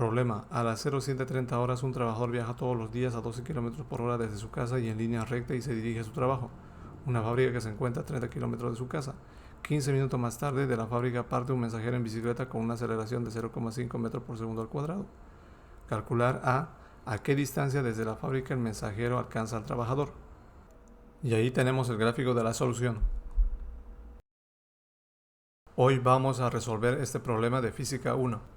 Problema: a las 07:30 horas un trabajador viaja todos los días a 12 km por hora desde su casa y en línea recta y se dirige a su trabajo, una fábrica que se encuentra a 30 km de su casa. 15 minutos más tarde, de la fábrica parte un mensajero en bicicleta con una aceleración de 0,5 metros por segundo al cuadrado. Calcular a qué distancia desde la fábrica el mensajero alcanza al trabajador. Y ahí tenemos el gráfico de la solución. Hoy vamos a resolver este problema de física 1.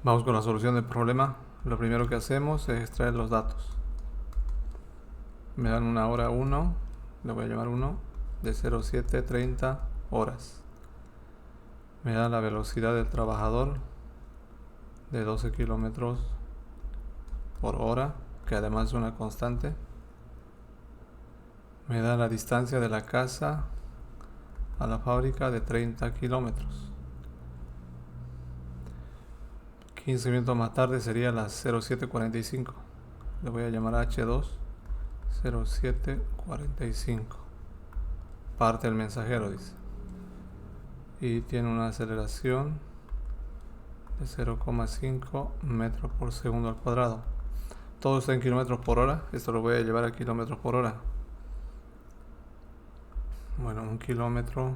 Vamos con la solución del problema. Lo primero que hacemos es extraer los datos. Me dan una hora 1, le voy a llamar 1, de 07:30 horas. Me da la velocidad del trabajador de 12 kilómetros por hora, que además es una constante. Me da la distancia de la casa a la fábrica de 30 kilómetros. 15 minutos más tarde sería las 07:45. Le voy a llamar H2, 07:45. Parte el mensajero, dice. Y tiene una aceleración de 0,5 metros por segundo al cuadrado. Todo está en kilómetros por hora. Esto lo voy a llevar a kilómetros por hora. Bueno, un kilómetro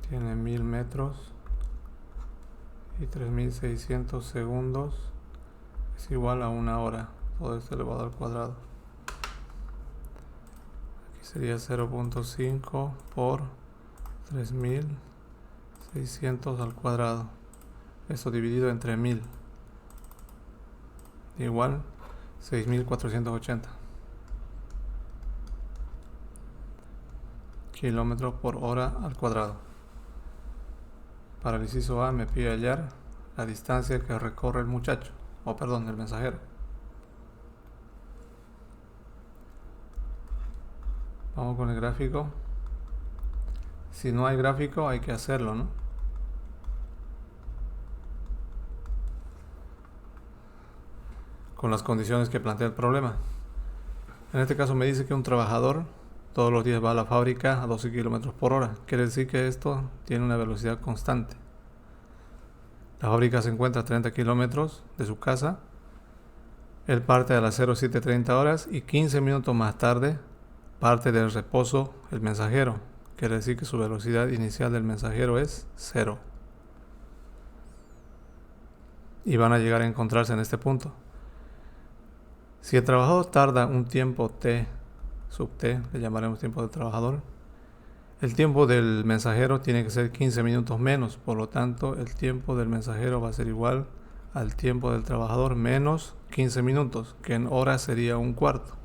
tiene 1000 metros y 3600 segundos es igual a una hora. Todo esto elevado al cuadrado. Aquí sería 0.5 por 3600 al cuadrado. Esto dividido entre 1000. Igual 6480. Kilómetros por hora al cuadrado. Para el inciso A me pide hallar la distancia que recorre el muchacho, el mensajero. Vamos con el gráfico. Si no hay gráfico hay que hacerlo, ¿no? Con las condiciones que plantea el problema. En este caso me dice que un trabajador todos los días va a la fábrica a 12 km por hora. Quiere decir que esto tiene una velocidad constante. La fábrica se encuentra a 30 kilómetros de su casa. Él parte a las 07:30 horas y 15 minutos más tarde parte del reposo el mensajero. Quiere decir que su velocidad inicial del mensajero es 0. Y van a llegar a encontrarse en este punto. Si el trabajador tarda un tiempo t sub t, le llamaremos tiempo del trabajador, el tiempo del mensajero tiene que ser 15 minutos menos, por lo tanto el tiempo del mensajero va a ser igual al tiempo del trabajador menos 15 minutos, que en horas sería un cuarto.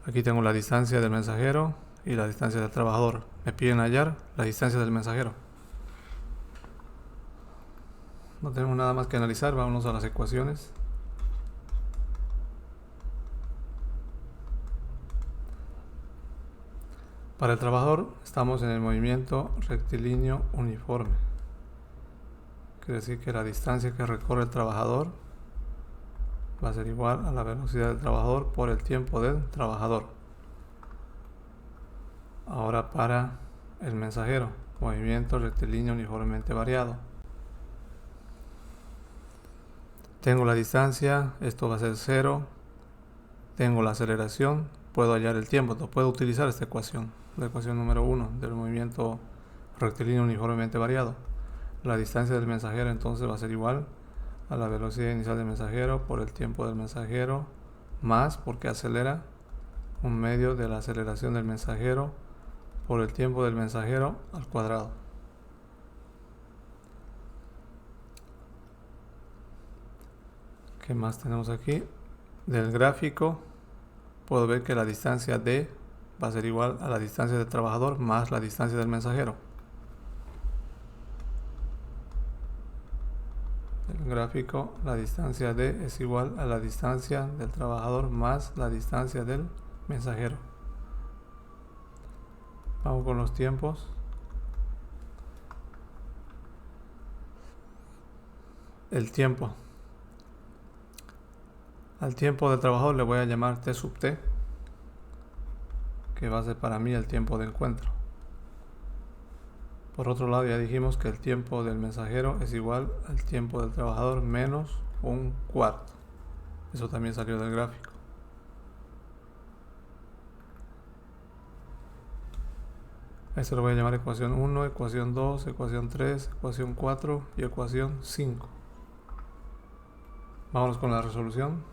Aquí tengo la distancia del mensajero y la distancia del trabajador. Me piden hallar la distancia del mensajero. No tenemos nada más que analizar, vámonos a las ecuaciones. Para el trabajador estamos en el movimiento rectilíneo uniforme. Quiere decir que la distancia que recorre el trabajador va a ser igual a la velocidad del trabajador por el tiempo del trabajador. Ahora para el mensajero, movimiento rectilíneo uniformemente variado. Tengo la distancia, esto va a ser 0. Tengo la aceleración, puedo hallar el tiempo, entonces puedo utilizar esta ecuación, la ecuación número 1 del movimiento rectilíneo uniformemente variado. La distancia del mensajero entonces va a ser igual a la velocidad inicial del mensajero por el tiempo del mensajero, más, porque acelera, un medio de la aceleración del mensajero por el tiempo del mensajero al cuadrado. ¿Qué más tenemos aquí? Del gráfico puedo ver que la distancia d va a ser igual a la distancia del trabajador más la distancia del mensajero. El gráfico, la distancia d es igual a la distancia del trabajador más la distancia del mensajero. Vamos con los tiempos. El tiempo. Al tiempo del trabajador le voy a llamar t sub t, que va a ser para mí el tiempo de encuentro. Por otro lado, ya dijimos que el tiempo del mensajero es igual al tiempo del trabajador menos un cuarto. Eso también salió del gráfico. Esto lo voy a llamar ecuación 1, ecuación 2, ecuación 3, ecuación 4 y ecuación 5. Vámonos con la resolución.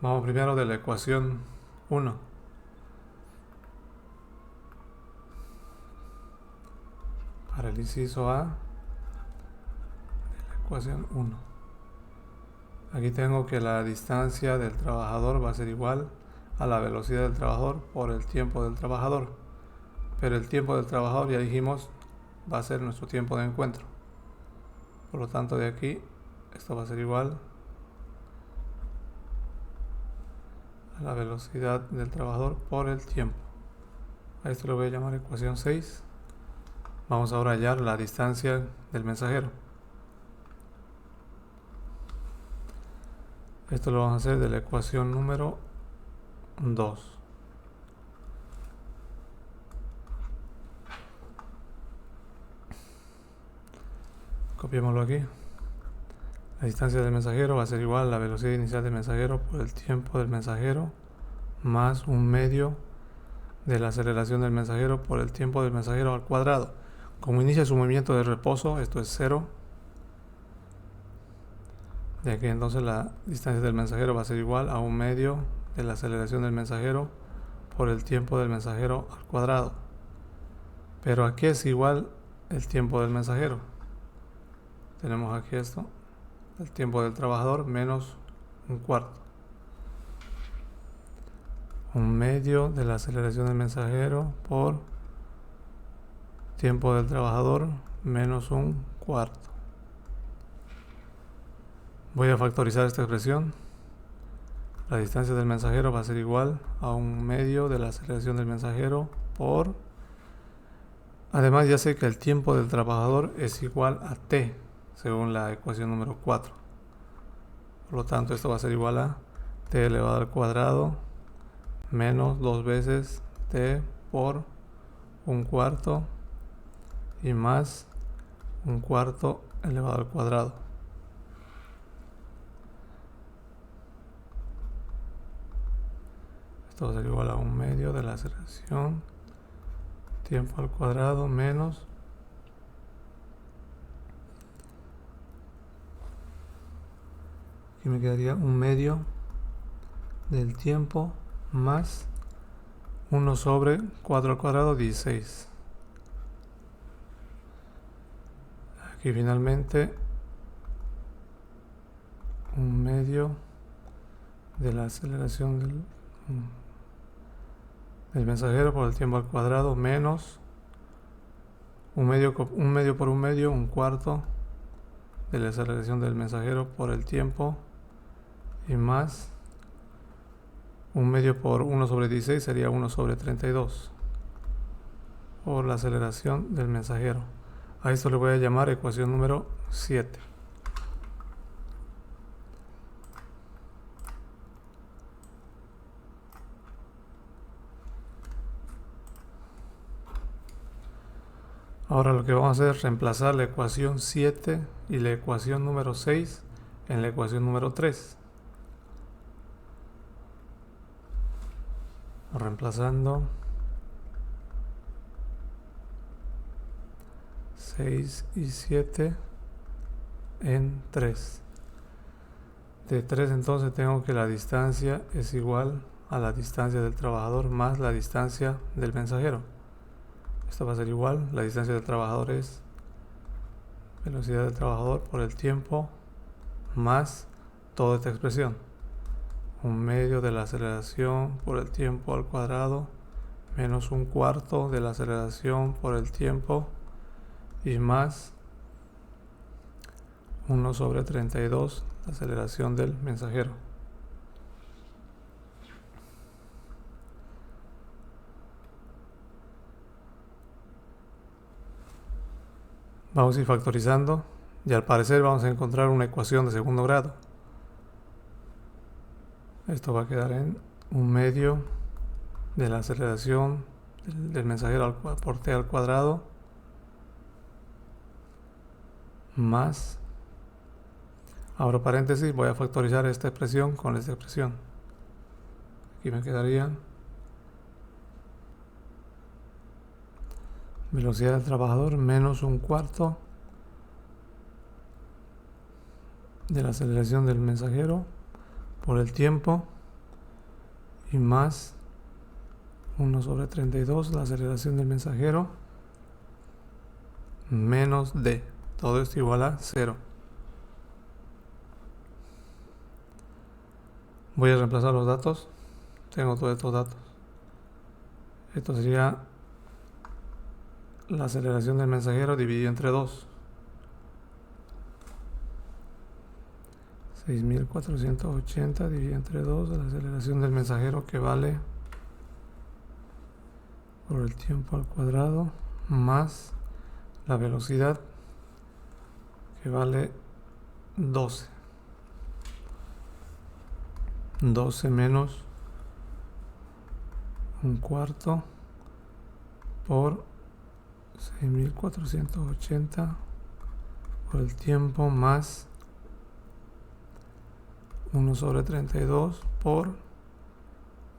Vamos primero de la ecuación 1. Para el inciso A de la ecuación 1. Aquí tengo que la distancia del trabajador va a ser igual a la velocidad del trabajador por el tiempo del trabajador. Pero el tiempo del trabajador, ya dijimos, va a ser nuestro tiempo de encuentro. Por lo tanto, de aquí, esto va a ser igual a la velocidad del trabajador por el tiempo. A esto lo voy a llamar ecuación 6. Vamos ahora a hallar la distancia del mensajero. Esto lo vamos a hacer de la ecuación número 2. Copiémoslo aquí. La distancia del mensajero va a ser igual a la velocidad inicial del mensajero por el tiempo del mensajero más un medio de la aceleración del mensajero por el tiempo del mensajero al cuadrado. Como inicia su movimiento de reposo, esto es 0. De aquí entonces la distancia del mensajero va a ser igual a un medio de la aceleración del mensajero por el tiempo del mensajero al cuadrado. Pero aquí es igual el tiempo del mensajero. Tenemos aquí esto, el tiempo del trabajador menos un cuarto. Un medio de la aceleración del mensajero por tiempo del trabajador menos un cuarto. Voy a factorizar esta expresión. La distancia del mensajero va a ser igual a un medio de la aceleración del mensajero por... Además ya sé que el tiempo del trabajador es igual a t, según la ecuación número 4. Por lo tanto, esto va a ser igual a t elevado al cuadrado menos 2 veces t por un cuarto y más un cuarto elevado al cuadrado. Esto va a ser igual a un medio de la aceleración tiempo al cuadrado menos aquí me quedaría un medio del tiempo más 1 sobre 4 al cuadrado 16. Aquí finalmente un medio de la aceleración del mensajero por el tiempo al cuadrado menos un medio por un medio, un cuarto de la aceleración del mensajero por el tiempo y más un medio por 1 sobre 16 sería 1 sobre 32 por la aceleración del mensajero. A esto le voy a llamar ecuación número 7. Ahora lo que vamos a hacer es reemplazar la ecuación 7 y la ecuación número 6 en la ecuación número 3. Reemplazando 6 y 7 en 3. De 3 entonces tengo que la distancia es igual a la distancia del trabajador más la distancia del mensajero. Esto va a ser igual, la distancia del trabajador es velocidad del trabajador por el tiempo más toda esta expresión. Un medio de la aceleración por el tiempo al cuadrado menos un cuarto de la aceleración por el tiempo y más 1 sobre 32 la aceleración del mensajero. Vamos a ir factorizando y al parecer vamos a encontrar una ecuación de segundo grado. Esto va a quedar en un medio de la aceleración del mensajero por t al cuadrado más, abro paréntesis, voy a factorizar esta expresión con esta expresión. Aquí me quedaría velocidad del trabajador menos 1/4 de la aceleración del mensajero por el tiempo y más 1/32 la aceleración del mensajero menos d. Todo esto igual a 0. Voy a reemplazar los datos. Tengo todos estos datos. Esto sería la aceleración del mensajero dividido entre 2. 6480 dividido entre 2, la aceleración del mensajero, que vale por el tiempo al cuadrado más la velocidad, que vale 12. 12 menos 1/4 por 6480 por el tiempo más 1/32 por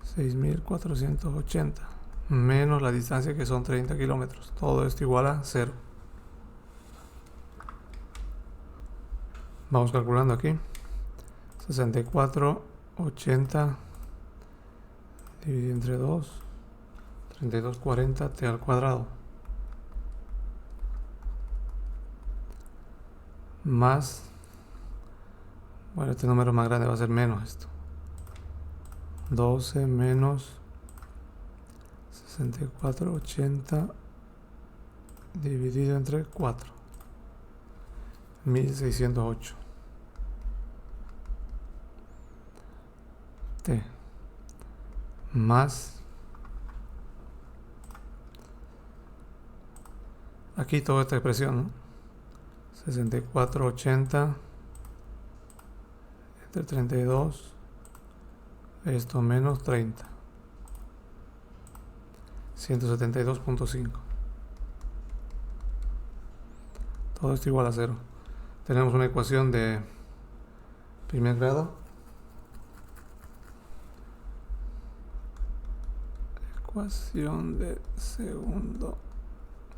6480 menos la distancia, que son 30 kilómetros. Todo esto igual a 0. Vamos calculando aquí. 6480 dividido entre 2, 3240 t al cuadrado más, bueno, este número más grande va a ser menos esto, 12 menos 6480 dividido entre 4, 1608 t más, aquí toda esta expresión, ¿no? 6480 entre 32, esto menos 30, 172.5. Todo esto igual a 0. Tenemos una ecuación de primer grado. Ecuación de segundo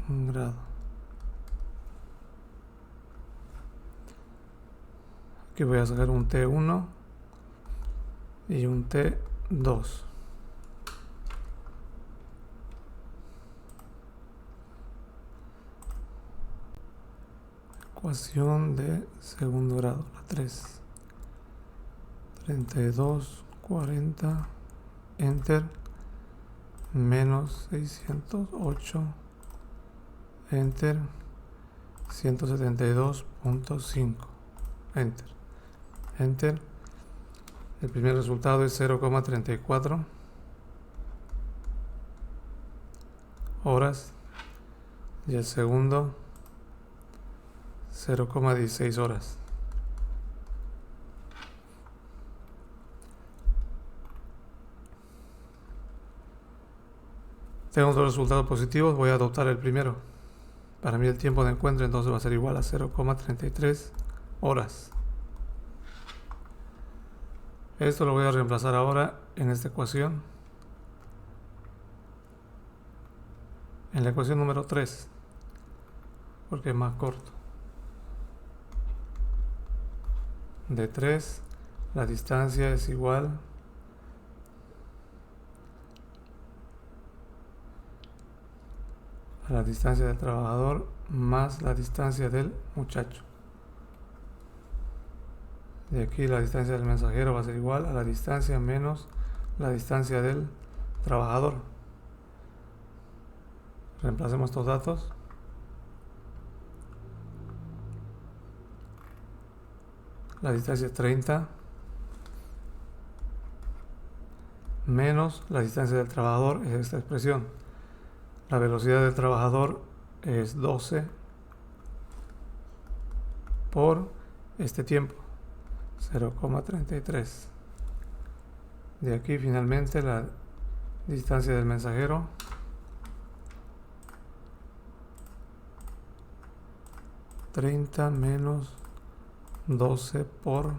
grado. Aquí voy a sacar un T1 y un T2. Ecuación de segundo grado, la 3. 3240 enter menos 608 enter 172.5 enter. El primer resultado es 0,34 horas y el segundo 0,16 horas. Tengo dos resultados positivos, voy a adoptar el primero. Para mí el tiempo de encuentro entonces va a ser igual a 0,33 horas. Esto lo voy a reemplazar ahora en esta ecuación, en la ecuación número 3, porque es más corto. De 3, la distancia es igual a la distancia del trabajador más la distancia del muchacho. De aquí la distancia del mensajero va a ser igual a la distancia menos la distancia del trabajador. Reemplacemos estos datos. La distancia es 30 menos la distancia del trabajador, es esta expresión. La velocidad del trabajador es 12 por este tiempo, 0,33. De aquí finalmente la Distancia del mensajero. ...30 menos 12 por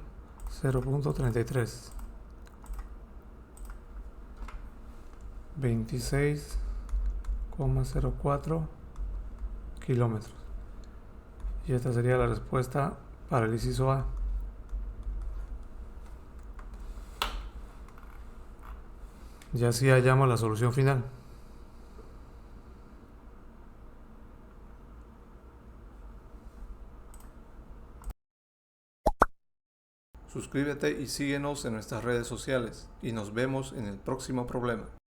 0.33... 26,04 kilómetros. Y esta sería la respuesta para el inciso A. Y así hallamos la solución final. Suscríbete y síguenos en nuestras redes sociales y nos vemos en el próximo problema.